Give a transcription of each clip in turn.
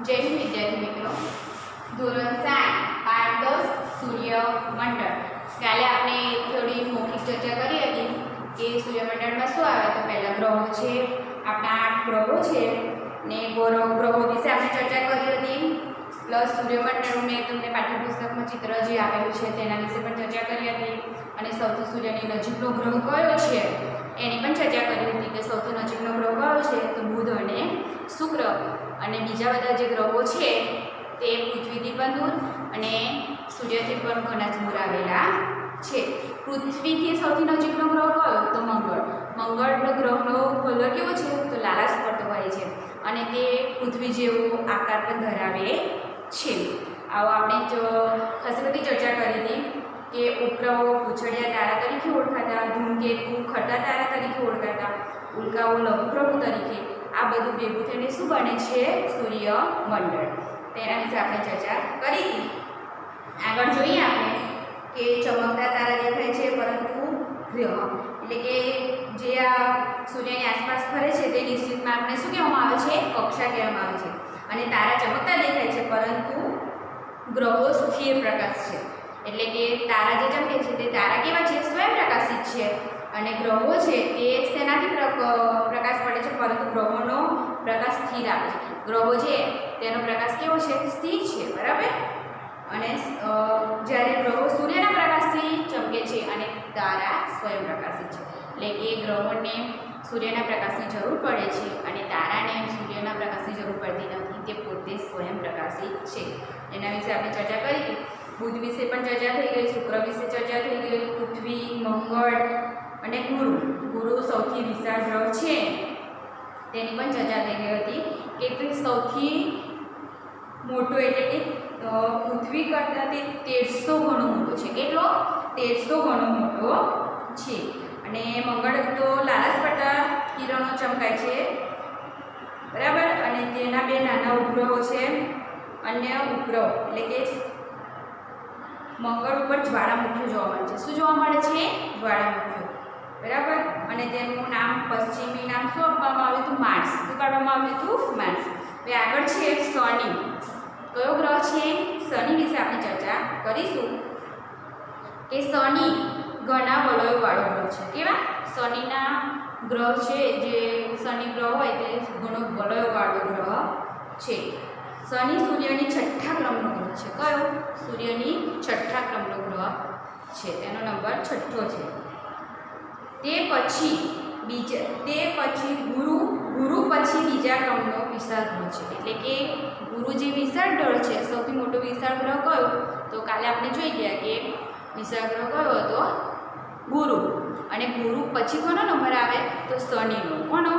જય હિન્દ વિદ્યાર્થી મિત્રો, ધોરણ 7 પાઠ 10 સૂર્યમંડળ. કાલે આપણે થોડી મૌખિક ચર્ચા કરી હતી કે સૂર્યમંડળમાં શું આવે. તો પહેલા ગ્રહો છે, આપણા 8 ગ્રહો છે ને ગ્રહો વિશે આપણે ચર્ચા કરી હતી. પ્લસ સૂર્યમંડળનું મેં તમને પાઠ્યપુસ્તકમાં ચિત્ર જે આપેલું છે તેના વિશે પણ ચર્ચા કરી હતી. અને સૌથી સૂર્યની નજીકનો ગ્રહ કયો છે એની પણ ચર્ચા કરી હતી કે સૌથી નજીકનો ગ્રહ કયો છે તો બુધ અને શુક્ર. અને બીજા બધા જે ગ્રહો છે તે પૃથ્વીથી પણ દૂર અને સૂર્યથી પણ ઘણા જ દૂર આવેલા છે. પૃથ્વીથી સૌથી નજીકનો ગ્રહ કયો તો મંગળ. મંગળ ગ્રહનો કલર કેવો છે તો લાલાશ પડતો હોય છે અને તે પૃથ્વી જેવો આકાર પણ ધરાવે છે. આવો આપણે ખાસી બધી ચર્ચા કરી હતી કે ઉપગ્રહો પૂંછડિયા તારા તરીકે ઓળખાતા, ધૂમકેતુ ખટા તારા તરીકે ઓળખાતા, ઉલ્કાઓ લઘુગ્રહો તરીકે. આ બધું ભેગું થઈને શું બને છે સૂર્યમંડળ. તેના વિશે આપણે ચર્ચા કરી હતી. આગળ જોઈએ આપણે કે ચમકતા તારા દેખાય છે પરંતુ ગ્રહ એટલે કે જે આ સૂર્યની આસપાસ ફરે છે તે નિશ્ચિતમાં આપણે શું કહેવામાં આવે છે કક્ષા કહેવામાં આવે છે. અને તારા ચમકતા દેખાય છે પરંતુ ગ્રહો સ્થિર પ્રકાશ છે. એટલે કે તારા જે ચમકે છે તે તારા કેવા છે સ્વયંપ્રકાશિત છે અને ગ્રહો છે તે શેનાથી પ્રકાશ પડે છે પરંતુ ગ્રહોનો પ્રકાશ સ્થિર આવે છે. ગ્રહો છે તેનો પ્રકાશ કેવો છે સ્થિર છે, બરાબર. અને જ્યારે ગ્રહો સૂર્યના પ્રકાશથી ચમકે છે અને તારા સ્વયંપ્રકાશિત છે. એટલે કે ગ્રહોને સૂર્યના પ્રકાશની જરૂર પડે છે અને તારાને સૂર્યના પ્રકાશની જરૂર પડતી નથી, તે પોતે સ્વયંપ્રકાશિત છે. એના વિશે આપણે ચર્ચા કરી હતી. બુધ વિશે પણ ચર્ચા થઈ ગઈ, શુક્ર વિશે ચર્ચા થઈ ગઈ, પૃથ્વી, મંગળ અને ગુરુ સૌથી વિશાળ ગ્રહ છે તેની પણ ચર્ચા થઈ ગઈ હતી કે તે સૌથી મોટો એટલે કે પૃથ્વી કરતાં તે 1300 ગણો મોટો છે. કેટલો? 1300 ગણો મોટો છે. અને મંગળ તો લાલાશ પડતા કિરણો ચમકાય છે, બરાબર. અને તેના 2 નાના ઉપગ્રહો છે. અન્ય ઉપગ્રહ એટલે કે મંગળ ઉપર જ્વાળામુખીઓ જોવા મળે છે. શું જોવા મળે છે? જ્વાળામુખીઓ, બરાબર. અને તેનું નામ પશ્ચિમી નામ શું આપવામાં આવ્યું હતું? માર્સ. શું કાઢવામાં આવ્યું હતું? માર્સ. હવે આગળ છે શનિ. કયો ગ્રહ છે? શનિ વિશે આપણે ચર્ચા કરીશું કે શનિ ઘણા વલયોવાળો ગ્રહ છે. કેવા? શનિના ગ્રહ છે જે શનિ ગ્રહ હોય તે ઘણો વલયોવાળો ગ્રહ છે. શનિ સૂર્યની 6થા ક્રમનો ગ્રહ છે. કયો? સૂર્યની 6થા ક્રમનો ગ્રહ છે. તેનો નંબર 6થો છે. તે પછી ગુરુ પછી બીજા ક્રમનો વિશાળ ગ્રહ છે. એટલે કે ગુરુ જે વિશાળ ગ્રહ છે, સૌથી મોટો વિશાળ ગ્રહ કયો તો કાલે આપણે જોઈ ગયા કે વિશાળ ગ્રહ કયો હતો? ગુરુ. અને ગુરુ પછી કોનો નંબર આવે તો શનિનો. કોનો?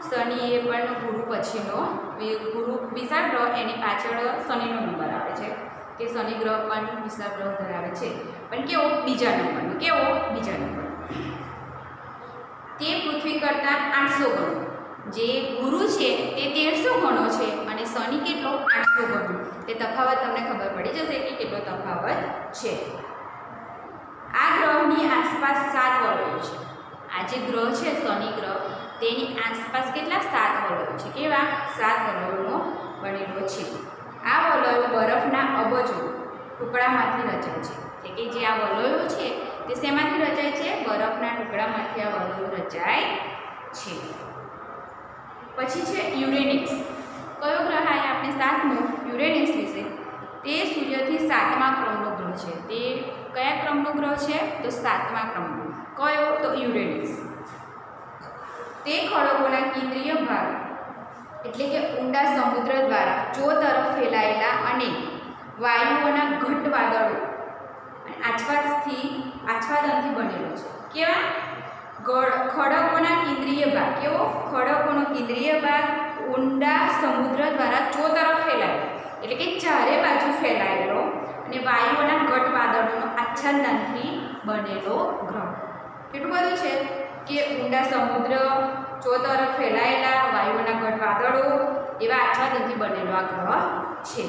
શનિ એ પણ ગુરુ પછીનો ગુરુ વિશાળ ગ્રહ, એની પાછળ શનિનો નંબર આવે છે કે શનિ ગ્રહ પણ વિશાળ ગ્રહ ધરાવે છે, પણ કેવો? બીજા નંબરનો. કેવો? બીજા નંબર. તે પૃથ્વી કરતાં 800 ગણો. જે ગુરુ છે તે 1300 ગણો છે અને શનિ કેટલો? 800 ગણો. તે તફાવત તમને ખબર પડી જશે કે કેટલો તફાવત છે. આ ગ્રહની આસપાસ 7 વલયો છે. આ જે ગ્રહ છે શનિ ગ્રહ તેની આસપાસ કેટલા? 7 વલયો છે. કેવા? 7 વલયોનો બનેલો છે. આ વલયો બરફના અબજો ટુકડામાંથી રચાય છે. એટલે કે જે આ વલયો છે તે શેમાંથી રચાય છે? બરફના ટુકડામાંથી આ વલયો રચાય છે. પછી છે યુરેનસ. કયો ગ્રહ આવે આપણે? 7મો. યુરેનસ વિશે. તે સૂર્યથી 7મા ક્રમનો ગ્રહ છે. તે કયા ક્રમનો ગ્રહ છે તો 7મા ક્રમનો. કયો? તો યુરેનસ. તે ખડકોના કેન્દ્રીય ભાગ એટલે કે ઊંડા સમુદ્ર દ્વારા ચોતરફ ફેલાયેલા અને વાયુઓના ઘટ વાદળો આચ્છાદનથી બનેલો છે. કેવા? ખડકોના કેન્દ્રીય ભાગ. કેવો? ખડકોનો કેન્દ્રીય ભાગ ઊંડા સમુદ્ર દ્વારા ચોતરફ ફેલાયેલો એટલે કે ચારે બાજુ ફેલાયેલો અને વાયુઓના ઘટ વાદળોનો આચ્છાદનથી બનેલો ગ્રહ. કેટલું બધું છે કે ઊંડા સમુદ્ર, ચોતરફ ફેલાયેલા વાયુઓના ઘટ વાદળો એવા આચ્છાદનથી બનેલો આ ગ્રહ છે.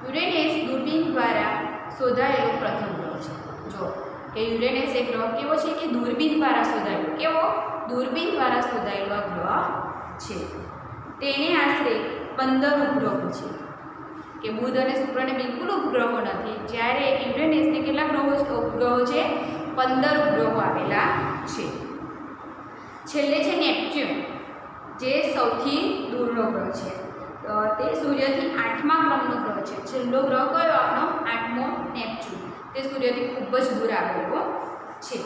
યુરેનસ દૂરબીન દ્વારા શોધાયેલો પ્રથમ ગ્રહ છે. જો કે યુરેનસ એ ગ્રહ કેવો છે કે દૂરબીન દ્વારા શોધાયેલો. કેવો? દૂરબીન દ્વારા શોધાયેલો આ ગ્રહ છે. તેને આશરે 15 ઉપગ્રહો છે. કે બુધ અને શુક્રને બિલકુલ ઉપગ્રહો નથી, જ્યારે યુરેનસને કેટલા ગ્રહો છે? 15 ઉપગ્રહો આવેલા છે. છેલ્લે છે નેપચ્યુન, જે સૌથી દૂરનો ગ્રહ છે. તે સૂર્યથી 8મા ક્રમનો ગ્રહ છે. છેલ્લો ગ્રહ કયો આપણો? 8મો નેપચ્યુન. તે સૂર્યથી ખૂબ જ દૂર આવેલો છે.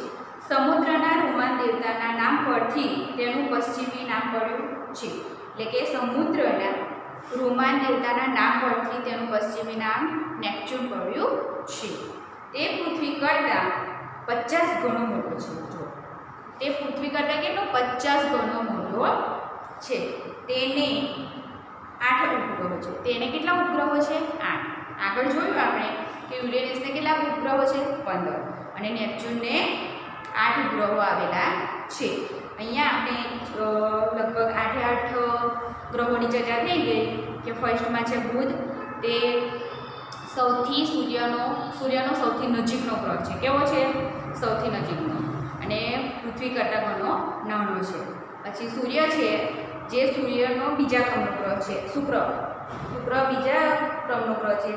સમુદ્રના રોમાન દેવતાના નામ પરથી તેનું પશ્ચિમી નામ પડ્યું છે. એટલે કે સમુદ્રના રોમાન દેવતાના નામ પરથી તેનું પશ્ચિમી નામ નેપચ્યુન પડ્યું છે. તે પૃથ્વી કરતાં 50 ગણો મોટો છે. જો તે પૃથ્વી કરતાં કેટલો? 50 ગણો મોટો છે. તેને 8 ઉપગ્રહો છે. તેને કેટલા ઉપગ્રહો છે? 8. આગળ જોયું આપણે કે યુરેનસને કેટલા ઉપગ્રહો છે? 15 અને નેપચ્યુનને 8 ઉપગ્રહો આવેલા છે. અહીંયા આપણે લગભગ 8 ગ્રહોની ચર્ચા થઈ ગઈ કે ફર્સ્ટમાં છે બુધ. તે સૂર્યનો સૌથી નજીકનો ગ્રહ છે. કેવો છે? સૌથી નજીકનો, અને પૃથ્વી કરતાં ઘણો નાનો છે. પછી સૂર્ય છે, જે સૂર્યનો બીજા ક્રમનો ગ્રહ છે. શુક્ર બીજા ક્રમનો ગ્રહ છે.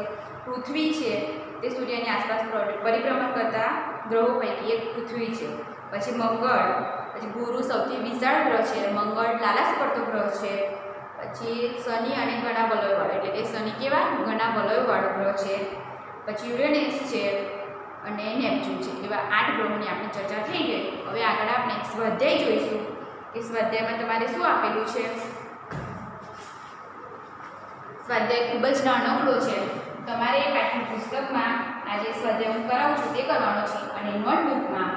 પૃથ્વી છે, તે સૂર્યની આસપાસ પરિભ્રમણ કરતા ગ્રહો પૈકી એક પૃથ્વી છે. પછી મંગળ, પછી ગુરુ સૌથી વિશાળ ગ્રહ છે. મંગળ લાલાશ પડતો ગ્રહ છે. પછી શનિ અને ઘણા વલયવાળો, એટલે કે શનિ કેવા? ઘણા વલયવાળો ગ્રહ છે. પછી યુરેનસ છે અને નેપચ્યુન છે. એવા 8 ગ્રહોની આપણી ચર્ચા થઈ ગઈ. હવે આગળ આપણે સ્વાધ્યાય જોઈશું કે સ્વાધ્યાયમાં તમારે શું આપેલું છે. સ્વાધ્યાય ખૂબ જ નાનકડો છે. તમારે પાઠ્યપુસ્તકમાં આજે સ્વાધ્યાય હું કરાવું છું તે કરવાનો છે, અને નોટબુકમાં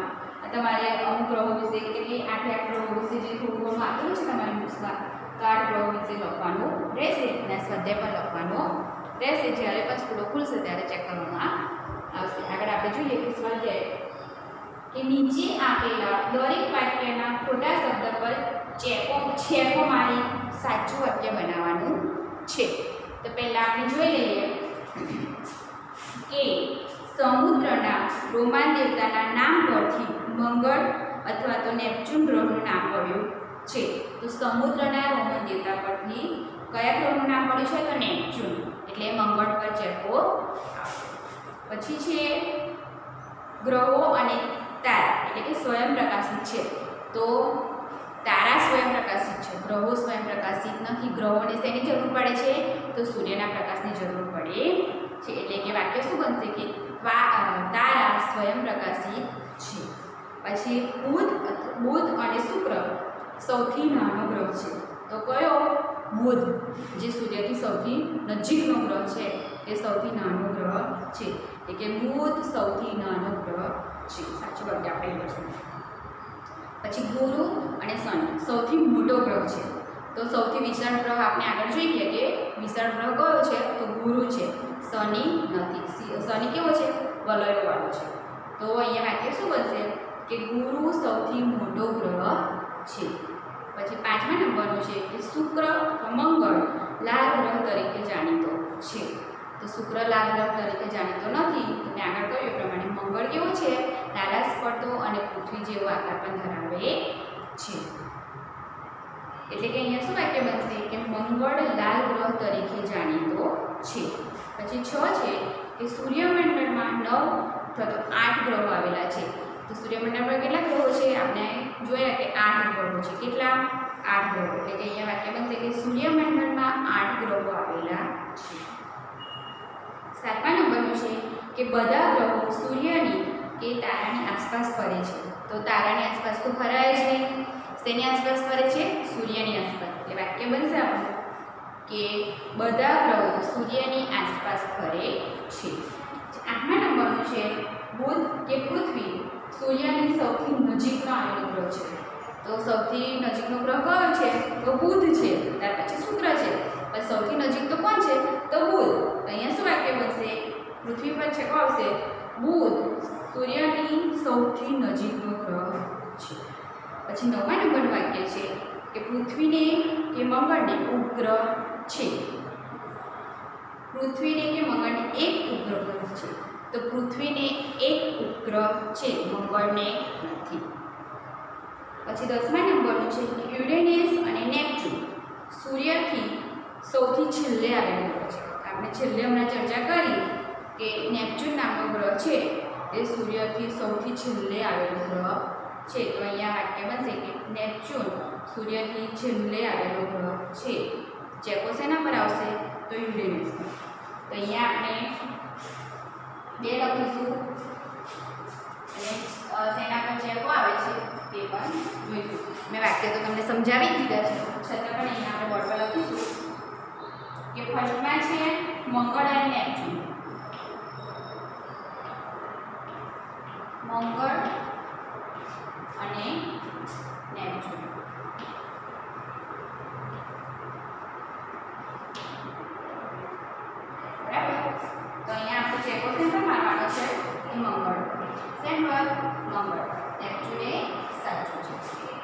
તમારે અમુક ગ્રહો વિશે, એટલે કે 8 ગ્રહો વિશે જે થોડું ઘણું આપેલું છે તમારી બુક્સમાં, તો 8 ગ્રહો વિશે લખવાનું રહેશે અને સ્વાધ્યાય પણ લખવાનો રહેશે. જ્યારે પણ સ્કૂલો ખુલશે ત્યારે ચેક કરવામાં આવશે. આગળ આપણે જોઈએ કે સ્વાધ્યાય કે નીચે આપેલા દરેક વાક્યના ખોટા શબ્દ પર છેકો મારી સાચું વાક્ય બનાવવાનું છે. તો પહેલાં આપણે જોઈ લઈએ કે સમુદ્રના રોમાન દેવતાના નામ પરથી મંગળ અથવા તો નેપચ્યુન ગ્રહનું નામ પડ્યું છે. તો સમુદ્રના રોમન દેવતા પરથી કયા ગ્રહનું નામ પડ્યું છે? તો નેપચ્યુન, એટલે મંગળ પર ચેકો આવશે. પછી છે ગ્રહો અને તારા, એટલે કે સ્વયં પ્રકાશિત છે. તો તારા સ્વયં પ્રકાશિત છે, ગ્રહો સ્વયં પ્રકાશિત નથી. ગ્રહોને શેની જરૂર પડે છે? તો સૂર્યના પ્રકાશની જરૂર પડે છે. એટલે કે વાક્ય શું બનશે કે તારા સ્વયં પ્રકાશિત છે. પછી બુધ અને શુક્ર સૌથી નાનો ગ્રહ છે. તો કયો? બુધ, જે સૂર્યથી સૌથી નજીકનો ગ્રહ છે, તે સૌથી નાનો ગ્રહ છે. એટલે કે બુધ સૌથી નાનો ગ્રહ છે. સાચું વાક્ય આપણે લખીશું. પછી ગુરુ અને શનિ સૌથી મોટો ગ્રહ છે. તો સૌથી વિશાળ ગ્રહ આપણે આગળ જોઈએ કે વિશાળ ગ્રહ કયો છે? તો ગુરુ છે. શનિ નથી. શનિ કેવો છે? વલયોવાળો છે. તો અહીંયા વાક્ય શું બનશે કે ગુરુ સૌથી મોટો ગ્રહ છે. પછી 5મા નંબરનું છે કે શુક્ર મંગળ લાલ ગ્રહ તરીકે જાણીતો છે. તો શુક્ર લાલ ગ્રહ તરીકે જાણીતો નથી. તમે આગળ કહ્યું એ પ્રમાણે મંગળ કેવો છે? લાલાશ પડતો અને પૃથ્વી જેવો આકાર પણ ધરાવે છે. એટલે કે અહીંયા શું વાક્ય બનશે કે મંગળ લાલ ગ્રહ તરીકે જાણીતો છે. પછી 6 છે કે સૂર્યમંડળમાં 9 અથવા તો 8 ગ્રહો આવેલા છે. તો સૂર્યમંડળમાં કેટલા ગ્રહો છે? આપણે જોયા કે 8 ગ્રહો છે. કેટલા? 8 ગ્રહો. એટલે કે અહીંયા વાક્ય બનશે કે સૂર્યમંડળમાં 8 ગ્રહો આવેલા છે. 7મા નંબરનું છે કે બધા ગ્રહો સૂર્યની કે તારાની આસપાસ ફરે છે. તો તારાની આસપાસ તો ફરાય જ નહીં. તેની આસપાસ ફરે છે? સૂર્યની આસપાસ. એટલે વાક્ય બનશે આપણું કે બધા ગ્રહો સૂર્યની આસપાસ ફરે છે. 8મા નંબરનું છે બુધ કે પૃથ્વી સૂર્યની સૌથી નજીકનો આવેલો ગ્રહ છે. તો સૌથી નજીકનો ગ્રહ કયો છે? તો બુધ છે. ત્યાર પછી શુક્ર છે. પણ સૌથી નજીક તો કોણ છે? તો બુધ. અહીંયા શું વાક્ય બનશે? પૃથ્વી પર છે કોણ આવશે? બુધ સૂર્યની સૌથી નજીકનો ગ્રહ છે. પછી 9મા નંબરનું વાક્ય છે કે પૃથ્વીને કે મંગળને ઉપગ્રહ છે. પૃથ્વીને કે મંગળને એક ઉપગ્રહ છે. તો પૃથ્વીને એક ઉપગ્રહ છે, મંગળને નથી. પછી 10મા નંબરનું છે કે યુરેનસ અને નેપચ્યુન સૂર્યથી સૌથી છેલ્લે આવેલો ગ્રહ છે. આ આપણે છેલ્લે હમણાં ચર્ચા કરી કે નેપચ્યુન નામનો ગ્રહ છે તે સૂર્યથી સૌથી છેલ્લે આવેલો ગ્રહ છે. તો અહીંયા વાક્ય બનશે કે નેપચ્યુન સૂર્યથી છેલ્લે આવેલો ગ્રહ છે. ચેકો શેના પર આવશે? તો યુરેનસ. તો અહીંયા આપણે 2 લખીશું અને શેના પર ચેકો આવે છે તે પણ જોઈશું. મેં વાક્ય તો તમને સમજાવી દીધા છે, છતાં પણ અહીંયા આપણે બોર્ડ પર લખીશું કે ફર્સ્ટમાં છે મંગળ અને નેપચ્યુન. મંગળ અને નેપચ્યુન. બરાબર. તો અહીંયા આપણે ચેકો શેન પર મારવાનો છે? મંગળ. શેન પર? મંગળ. નેપચ્યુન એ સાચું છે.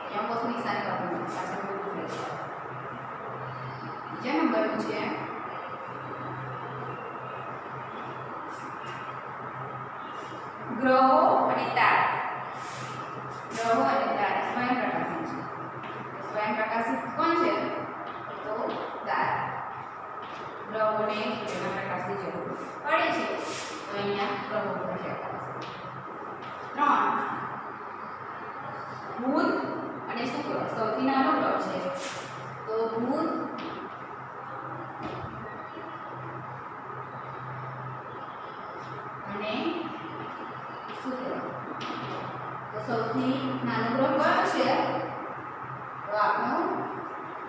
ત્યાં બસ નિશાન કરવાનું, પાછળ બોલું રહેશે. બીજા નંબરનું છે ગ્રહો અને તારા. ગ્રહો અને તારા સ્વયંપ્રકાશિત છે. સ્વયંપ્રકાશિત કોણ છે? તો તારા. ગ્રહોને સૂર્યના પ્રકાશની જરૂર પડે છે, તો અહીંયા ગ્રહો પર છે. 3 બુધ અને શુક્ર સૌથી નાનો ગ્રહ છે, તો બુધ અને શુક્ર. તો સૌથી નાનો ગ્રહ કયો છે? તો આપણો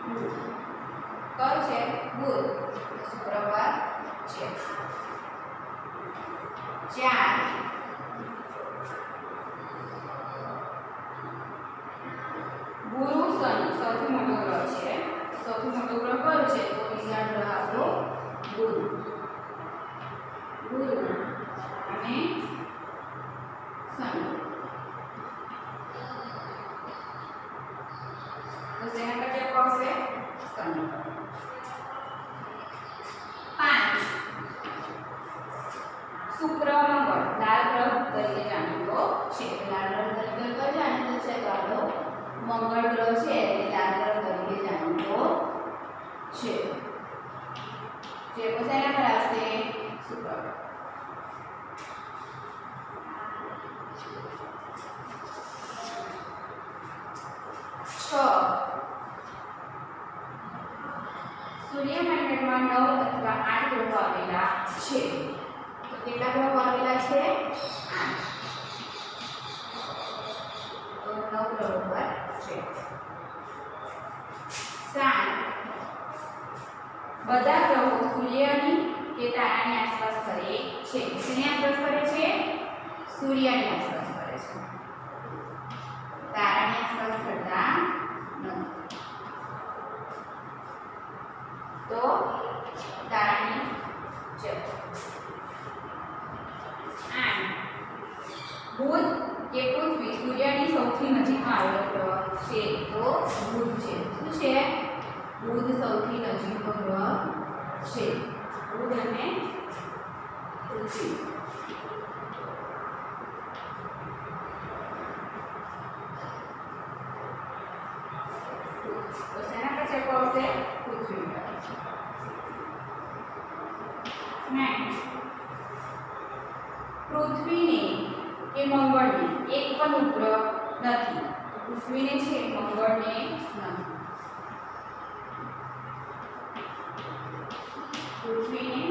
બુધ. કયો છે? બુધ. શુક્ર પર છે. 4 ગુરુ શનિ સૌથી મોટો ગ્રહ છે. સૌથી મોટો ગ્રહ કયો છે? તો વિશાળ ગ્રહ આપણો ગુરુ. ગુરુ અને શનિ. તો શેના પર ચેકો આવશે? શનિ. 5 શુક્ર મંગળ લાલ ગ્રહ તરીકે જાણીતો છે. લાલ ગ્રહ તરીકે કયો જાણીતો છે? તો આપણો મંગળ ગ્રહ છે એ લાલ ગ્રહ તરીકે જાણીતો છે. ચેકો શેના પર આવશે? શુક્ર. 6 સૂર્યમંડળમાં 9 અથવા 8 ગ્રહો આવેલા છે. તો કેટલા ગ્રહો આવેલા છે? 8. તો 9 ગ્રહો પર છે. 7 બધા ગ્રહો સૂર્યની કે તારાની આસપાસ ફરે છે. શેની આસપાસ ફરે છે? સૂર્યની આસપાસ ફરે છે. તારાની આસપાસ ફરતા નથી. તો તારાની ચેકો. 8 બુધ કે પૃથ્વી સૂર્યની સૌથી નજીકમાં આવેલો ગ્રહ છે, તો બુધ છે. શું છે? બુધ સૌથી નજીકનો ગ્રહ છે. બુધ અને પૃથ્વી. તો શેના પર ચેકો આવશે? પૃથ્વી પર. 9 પૃથ્વીને કે મંગળને એક પણ ઉપગ્રહ નથી. પૃથ્વીને છે, મંગળને નથી. પૃથ્વીને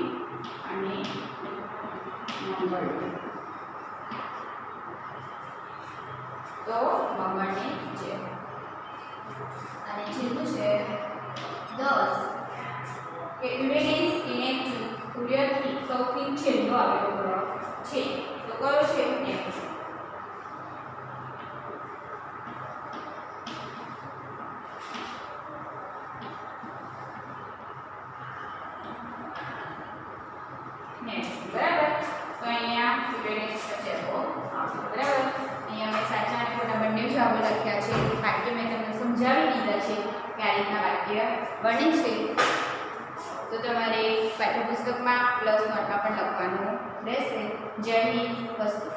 અને મંગળને. તો મંગળને છે. અને છેલ્લું છે 10 કે યુરેનસ કે નેપચ્યુન સૂર્યથી સૌથી છેલ્લો આવેલો ગ્રહ છે. તો કયો છે? નેપચ્યુન. બરાબર. તો અહીંયા યુરેનસ પર ચેકો આવશે. બરાબર. અહીંયા મેં સાચા અને ખોટા બંને જવાબો લખ્યા છે. વાક્ય મેં તમને સમજાવી દીધા છે કે આ રીતના વાક્ય બને છે. તો તમારે પાઠ્યપુસ્તકમાં પ્લસ નોટમાં પણ લખવાનું રહેશે. જય હિન્દ. વસ્તુ